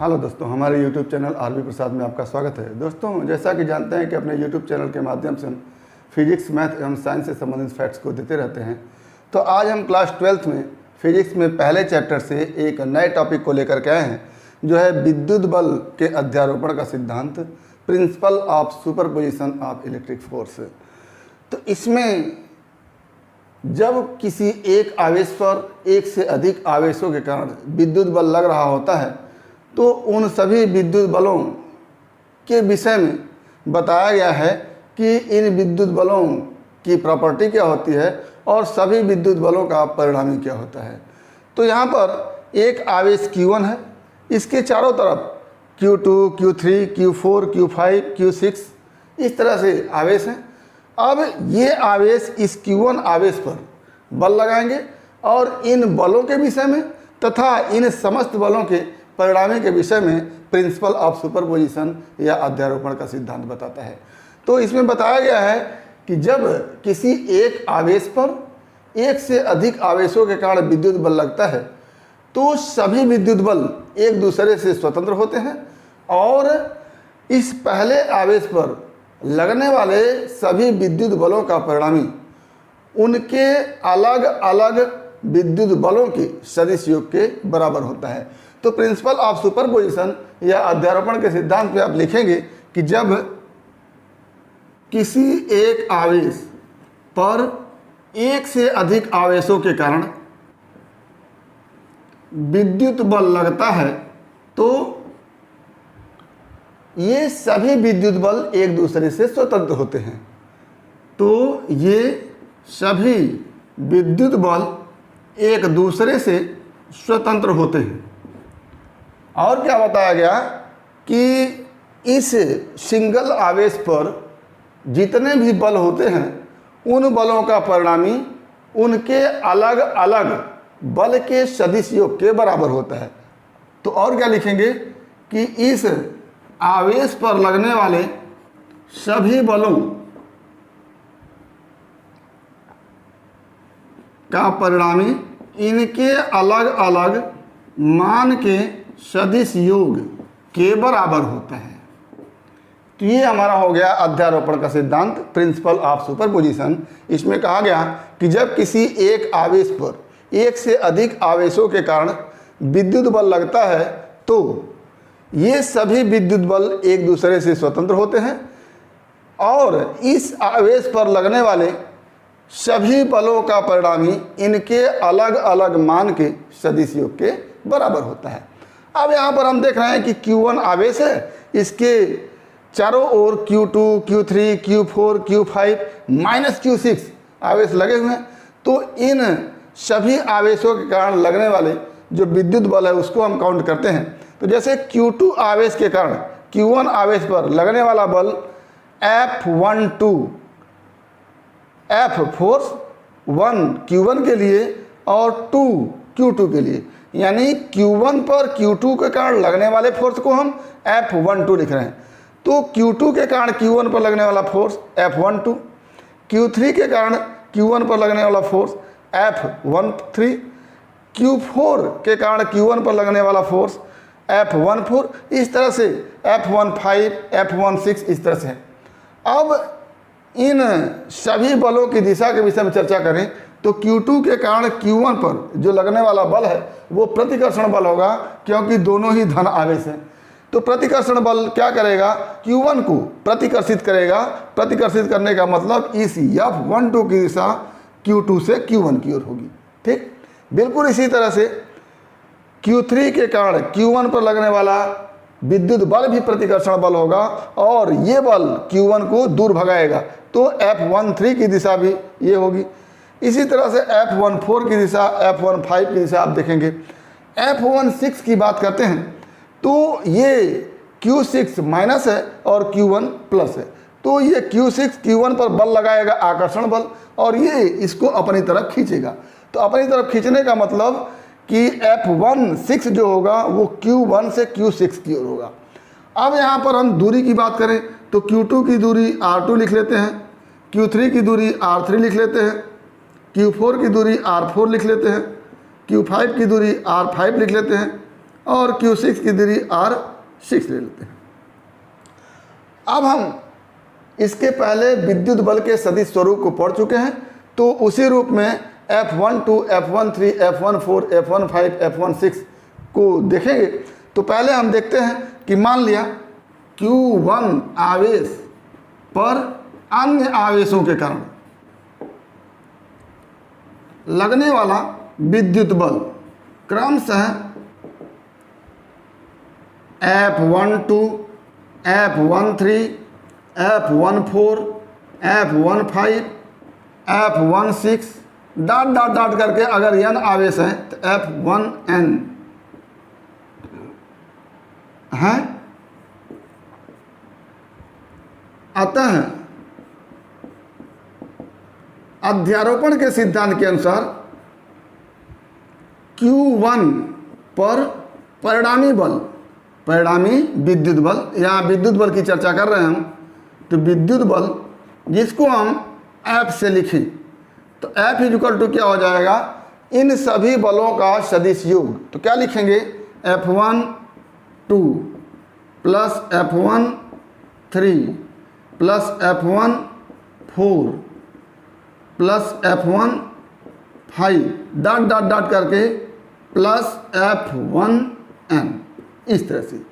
Hello दोस्तों, हमारे YouTube channel RB प्रसाद में आपका स्वागत है। दोस्तों, जैसा कि जानते हैं कि अपने YouTube चैनल के माध्यम से हम फिजिक्स, मैथ एवं साइंस से संबंधित फैक्ट्स को देते रहते हैं। तो आज हम क्लास 12th में फिजिक्स में पहले चैप्टर से एक नए टॉपिक को लेकर के आए हैं, जो है विद्युत बल के अध्यारोपण का सिद्धांत, principle of superposition of electric force. तो इसमें जब किसी एक आवेश पर एक से अधिक आवेशों के कारण विद्युत बल लग रहा होता है, तो उन सभी विद्युत बलों के विषय में बताया गया है कि इन विद्युत बलों की प्रॉपर्टी क्या होती है और सभी विद्युत बलों का परिणामी क्या होता है। तो यहाँ पर एक आवेश Q1 है, इसके चारों तरफ Q2, Q3, Q4, Q5, Q6 इस तरह से आवेश हैं। अब ये आवेश इस Q1 आवेश पर बल लगाएंगे और इन बलों के विषय में तथा इन समस्त बलों के परिणामी के विषय में प्रिंसिपल ऑफ सुपरपोजिशन या अध्यारोपण का सिद्धांत बताता है। तो इसमें बताया गया है कि जब किसी एक आवेश पर एक से अधिक आवेशों के कारण विद्युत बल लगता है, तो सभी विद्युत बल एक दूसरे से स्वतंत्र होते हैं और इस पहले आवेश पर लगने वाले सभी विद्युत बलों का परिणामी उनके अलग अलग विद्युत बलों के सदिश योग के बराबर होता है। तो प्रिंसिपल ऑफ सुपरपोजिशन या अध्यारोपण के सिद्धांत पे आप लिखेंगे कि जब किसी एक आवेश पर एक से अधिक आवेशों के कारण विद्युत बल लगता है, तो ये सभी विद्युत बल एक दूसरे से स्वतंत्र होते हैं। तो ये सभी विद्युत बल एक दूसरे से स्वतंत्र होते हैं। और क्या बताया गया कि इस सिंगल आवेश पर जितने भी बल होते हैं, उन बलों का परिणामी उनके अलग अलग बल के सदिश योग के बराबर होता है। तो और क्या लिखेंगे कि इस आवेश पर लगने वाले सभी बलों का परिणामी इनके अलग अलग मान के सदिश योग के बराबर होता है। तो ये हमारा हो गया अध्यारोपण का सिद्धांत, प्रिंसिपल ऑफ सुपरपोजिशन। इसमें कहा गया कि जब किसी एक आवेश पर एक से अधिक आवेशों के कारण विद्युत बल लगता है, तो ये सभी विद्युत बल एक दूसरे से स्वतंत्र होते हैं और इस आवेश पर लगने वाले सभी बलों का परिणामी इनके अलग अलग मान के सदिश योग के बराबर होता है। अब यहाँ पर हम देख रहे हैं कि Q1 आवेश है, इसके चारों ओर Q2, Q3, Q4, Q5 minus Q6 आवेश लगे हुए हैं। तो इन सभी आवेशों के कारण लगने वाले जो विद्युत बल है उसको हम काउंट करते हैं। तो जैसे Q2 आवेश के कारण Q1 आवेश पर लगने वाला बल F12, F फोर्स 1 Q1 के लिए और 2 Q2 के लिए, यानी Q1 पर Q2 के कारण लगने वाले फोर्स को हम F12 लिख रहे हैं। तो Q2 के कारण Q1 पर लगने वाला फोर्स F12, Q3 के कारण Q1 पर लगने वाला फोर्स F13, Q4 के कारण Q1 पर लगने वाला फोर्स F14, इस तरह से F15, F16 इस तरह से है। अब इन सभी बलों की दिशा के विषय में चर्चा करें तो Q2 के कारण Q1 पर जो लगने वाला बल है वो प्रतिकर्षण बल होगा, क्योंकि दोनों ही धन आवेश हैं। तो प्रतिकर्षण बल क्या करेगा, Q1 को प्रतिकर्षित करेगा। प्रतिकर्षित करने का मतलब इस F12 की दिशा Q2 से Q1 की ओर होगी। ठीक, बिल्कुल इसी तरह से Q3 के कारण Q1 पर लगने वाला विद्युत बल भी प्रतिकर्षण बल होगा और ये बल Q1 को दूर भगाएगा। तो F13 की दिशा भी ये होगी। इसी तरह से F14 की दिशा, F15 की दिशा आप देखेंगे। F16 की बात करते हैं तो ये Q6 माइनस है और Q1 प्लस है। तो ये Q6 Q1 पर बल लगाएगा, आकर्षण बल, और ये इसको अपनी तरफ खींचेगा। तो अपनी तरफ खींचने का मतलब कि F16 जो होगा वो Q1 से Q6 की ओर होगा। अब यहाँ पर हम दूरी की बात करें तो Q2 की दूरी R2 लिख लेते हैं, Q3 की दूरी R3 लिख लेते हैं, Q4 की दूरी R4 लिख लेते हैं, Q5 की दूरी R5 लिख लेते हैं, और Q6 की दूरी R6 ले लेते हैं। अब हम इसके पहले विद्युत बल के सदिश स्वरूप को पढ़ चुके हैं, तो उसी रूप में F12, F13, F14, F15, F16 को देखेंगे। तो पहले हम देखते हैं कि मान लिया Q1 आवेश पर अन्य आवेशों के कारण लगने वाला विद्युत बल क्रमशः F12, F13, F14, F15, F16 dot dot dot करके अगर n आवेश हैं तो F1n है। अतः अध्यारोपण के सिद्धांत के अनुसार Q1 पर परिणामी बल, परिणामी विद्युत बल, यहाँ विद्युत बल की चर्चा कर रहे हैं हम, तो विद्युत बल जिसको हम F से लिखें तो F इक्वल टू क्या हो जाएगा, इन सभी बलों का सदिश योग। तो क्या लिखेंगे, F12 plus F13 plus F14 plus F15 dot dot dot करके प्लस F1n। इस तरह से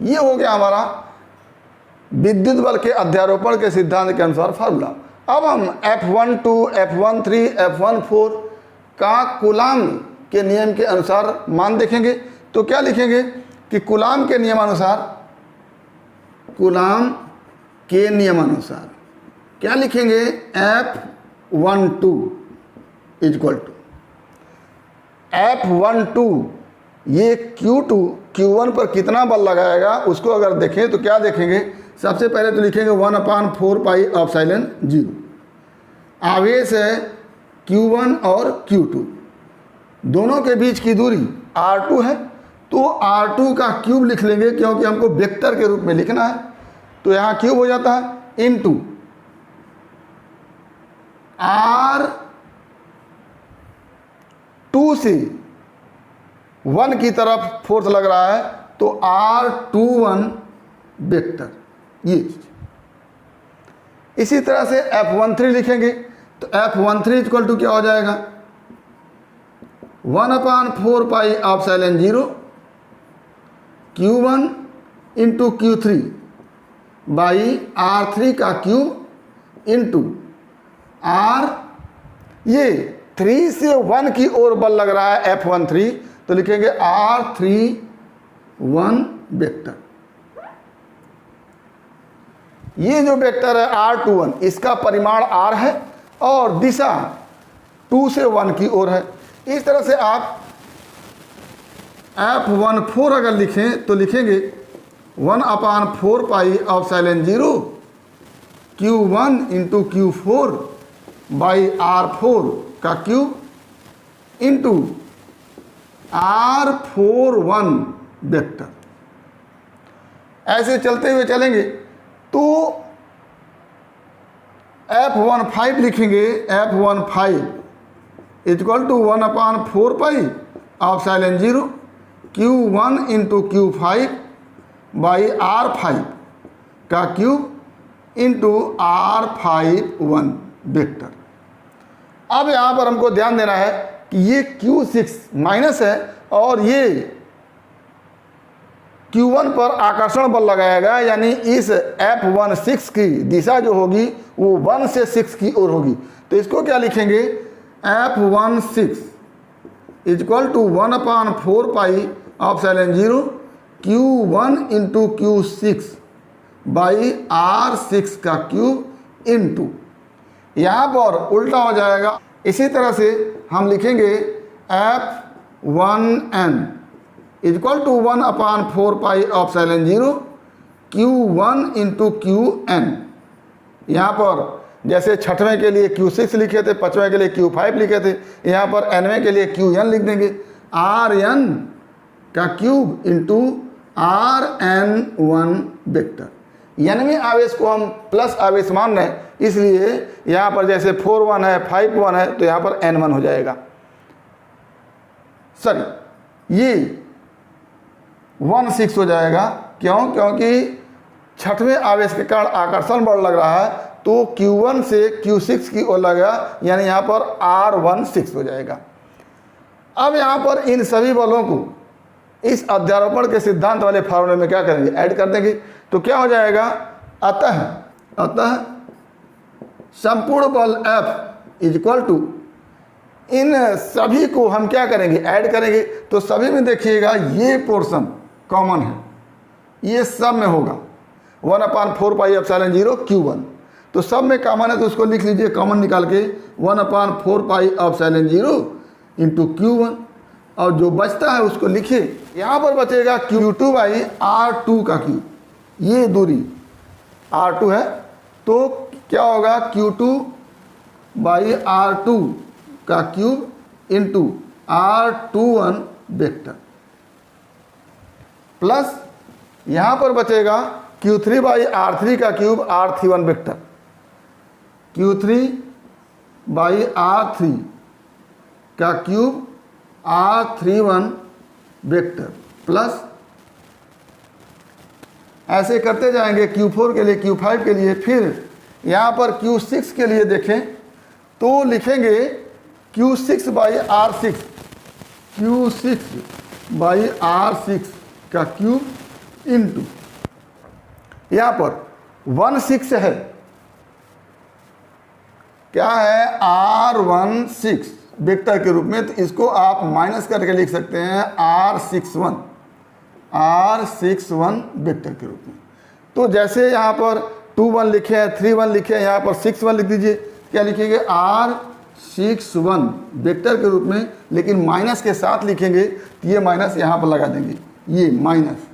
ये हो गया हमारा विद्युत बल के अध्यारोपण के सिद्धांत के अनुसार फार्मूला। अब हम F12, F13, F14 का कूलाम के नियम के अनुसार मान देखेंगे। तो क्या लिखेंगे कि कूलाम के नियमानुसार, कूलाम के नियमानुसार क्या लिखेंगे, F12 इक्वल टू F12, ये Q2 Q1 पर कितना बल लगाएगा उसको अगर देखें तो क्या देखेंगे, सबसे पहले तो लिखेंगे 1/4 पाई एप्सिलॉन 0। आवेश है Q1 और Q2, दोनों के बीच की दूरी R2 है, तो R2 का क्यूब लिख लेंगे क्योंकि हमको वेक्टर के रूप में लिखना है। तो यहाँ क्यूब हो जाता है इनटू R2 से 1 की तरफ फोर्स लग रहा है तो R21 वेक्टर। ये इसी तरह से F13 लिखेंगे तो F13 इक्वल टू क्या हो जाएगा, 1/4 pi epsilon 0 Q1 into Q3 by R3 का क्यूब इंटू R, ये 3 से 1 की ओर बल लग रहा है F13, तो लिखेंगे R31 वेक्टर। ये जो वेक्टर है R21, इसका परिमाण R है और दिशा 2 से 1 की ओर है। इस तरह से आप F14 अगर लिखें तो लिखेंगे 1/4 pi epsilon 0 Q1 into Q4 by R4 का क्यूब इंटू R41 वेक्टर। ऐसे चलते हुए चलेंगे तो F15 लिखेंगे, F15 equal to 1/4 pi epsilon 0 Q1 into Q5 by R5 का क्यूब इंटू R51 वेक्टर। अब यहाँ पर हमको ध्यान देना है कि ये Q6 माइनस है और ये Q1 पर आकर्षण बल लगाएगा, यानी इस F16 की दिशा जो होगी वो 1 से 6 की ओर होगी। तो इसको क्या लिखेंगे, F16 equal to 1/4 pi epsilon 0 Q1 into Q6 by R6 का क्यूब इंटू, यहाँ पर उल्टा हो जाएगा। इसी तरह से हम लिखेंगे F1n equal to 1/4 pi epsilon 0 Q1 into Qn। यहाँ पर जैसे छठवें के लिए Q6 लिखे थे, पाँचवें के लिए Q5 लिखे थे, यहाँ पर nवें के लिए Qn लिख देंगे, Rn का क्यूब इंटू Rn1 वेक्टर। nवें आवेश को हम प्लस आवेश मान रहे हैं, इसलिए यहाँ पर जैसे 4-1 है, 5-1 है, तो यहाँ पर n1 हो जाएगा। सॉरी, ये 1 6 हो जाएगा। क्यों? क्योंकि छठवें आवेश के कारण आकर्षण बल लग रहा है, तो Q1 से Q6 की ओर लगेगा, यानी यहाँ पर R16 हो जाएगा। अब यहाँ पर इन सभी बलों को इस अध्यारोपण के सिद्धांत वाले फॉर्मूले में क्या करेंगे? ऐड कर देंगे। तो क्या हो जाएगा? अतः संपूर्ण बल F इक्वल टू, इन सभी को हम क्या करेंगे? ऐड करेंगे। तो सभी में देखिएगा ये पोर्शन कॉमन है, ये सब में होगा 1/4 पाई एप्सिलॉन 0 Q1। तो सब में कॉमन है, तो उसको लिख लीजिए कॉमन निकाल के 1/4 पाई एप्सिलॉन 0 इंटू Q1, और जो बचता है उसको लिखिए। यहाँ पर बचेगा Q2 बाई R2 का क्यूब, ये दूरी R2 है, तो क्या होगा? Q2 बाई R2 का cube into R21 vector, plus यहाँ पर बचेगा Q3 बाई R3 का cube R31 vector, Q3 by R3 का क्यूब R31 वेक्टर, प्लस ऐसे करते जाएंगे Q4 के लिए, Q5 के लिए। फिर यहाँ पर Q6 के लिए देखें तो लिखेंगे Q6 by R6, Q6 by R6 का क्यूब इंटू यहाँ पर 16 है, क्या है? R16 वेक्टर के रूप में। तो इसको आप माइनस करके लिख सकते हैं R61 वेक्टर के रूप में। तो जैसे यहाँ पर 21 लिखे हैं, 31 लिखे हैं, यहाँ पर 61 लिख दीजिए। क्या लिखेंगे? R61 वेक्टर के रूप में, लेकिन माइनस के साथ लिखेंगे, तो ये माइनस यहाँ पर लगा देंगे, ये माइनस।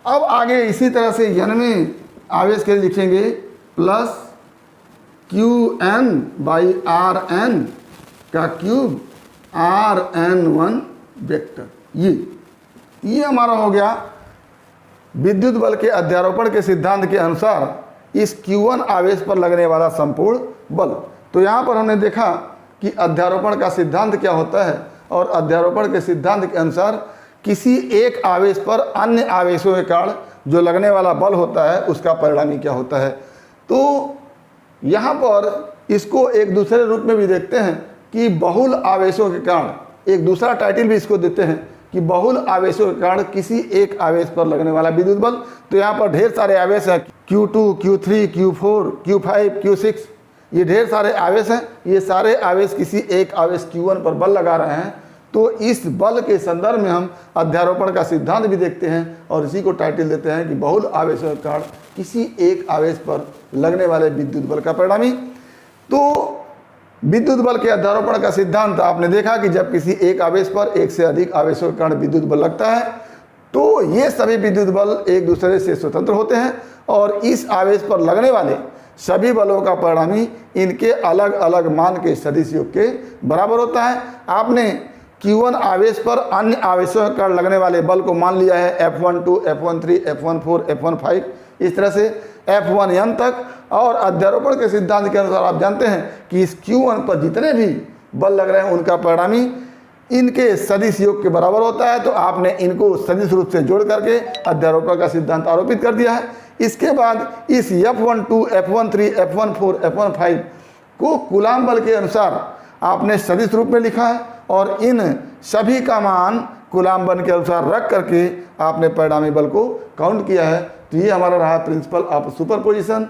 अब आगे इसी तरह से n आवेश के लिए लिखेंगे प्लस Qn बाई Rn का क्यूब Rn1 वेक्टर। ये हमारा हो गया विद्युत बल के अध्यारोपण के सिद्धांत के अनुसार इस Q1 आवेश पर लगने वाला संपूर्ण बल। तो यहाँ पर हमने देखा कि अध्यारोपण का सिद्धांत क्या होता है, और अध्यारोपण के सिद्धांत के अनुसार किसी एक आवेश पर अन्य आवेशों के कारण जो लगने वाला बल होता है उसका परिणामी क्या होता है। तो यहाँ पर इसको एक दूसरे रूप में भी देखते हैं कि बहुल आवेशों के कारण, एक दूसरा टाइटल भी इसको देते हैं कि बहुल आवेशों के कारण किसी एक आवेश पर लगने वाला विद्युत बल। तो यहाँ पर ढेर सारे आवेश हैं, Q2, Q3, Q4, Q5, Q6, ये ढेर सारे आवेश हैं। ये सारे आवेश किसी एक आवेश Q1 पर बल लगा रहे हैं। तो इस बल के संदर्भ में हम अध्यारोपण का सिद्धांत भी देखते हैं, और इसी को टाइटल देते हैं कि बहुल आवेशों के कारण किसी एक आवेश पर लगने वाले विद्युत बल का परिणामी। तो विद्युत बल के अध्यारोपण का सिद्धांत आपने देखा कि जब किसी एक आवेश पर एक से अधिक आवेशों के कारण विद्युत बल लगता है, तो ये सभी विद्युत बल एक दूसरे से स्वतंत्र होते हैं, और इस आवेश पर लगने वाले सभी बलों का परिणामी इनके अलग अलग मान के सदिश योग के बराबर होता है। आपने Q1 आवेश पर अन्य आवेशों के कारण लगने वाले बल को मान लिया है F12, F13, F14, F15, इस तरह से F1n तक। और अध्यारोपण के सिद्धांत के अनुसार आप जानते हैं कि इस Q1 पर जितने भी बल लग रहे हैं उनका परिणामी इनके सदिश योग के बराबर होता है। तो आपने इनको सदिश रूप से जोड़ करके अध्यारोपण का सिद्धांत आरोपित कर दिया है। इसके बाद इस F12, F13, F14, F15 को कूलाम बल के अनुसार आपने सदिश रूप में लिखा है, और इन सभी का मान कूलाम बल के अनुसार रख करके आपने परिणामी बल को काउंट किया है। तो ये हमारा रहा प्रिंसिपल ऑफ सुपरपोजिशन,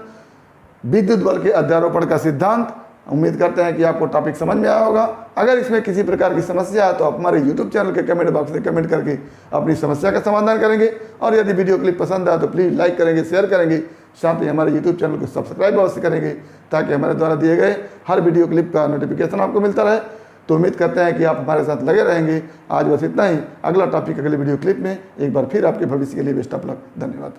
विद्युत बल के अध्यारोपण का सिद्धांत। उम्मीद करते हैं कि आपको टॉपिक समझ में आया होगा। अगर इसमें किसी प्रकार की समस्या है तो आप हमारे YouTube चैनल के कमेंट बॉक्स में कमेंट करके अपनी समस्या का समाधान करेंगे। और यदि वीडियो क्लिप पसंद आए तो प्लीज़ लाइक करेंगे, शेयर करेंगे, साथ ही हमारे YouTube चैनल को सब्सक्राइब अवश्य करेंगे, ताकि हमारे द्वारा दिए गए हर वीडियो क्लिप का नोटिफिकेशन आपको मिलता रहे। तो उम्मीद करते हैं कि आप हमारे साथ लगे रहेंगे। आज बस इतना ही। अगला टॉपिक अगले वीडियो क्लिप में एक बार फिर आपके भविष्य के लिए बेस्ट ऑफ लक। धन्यवाद।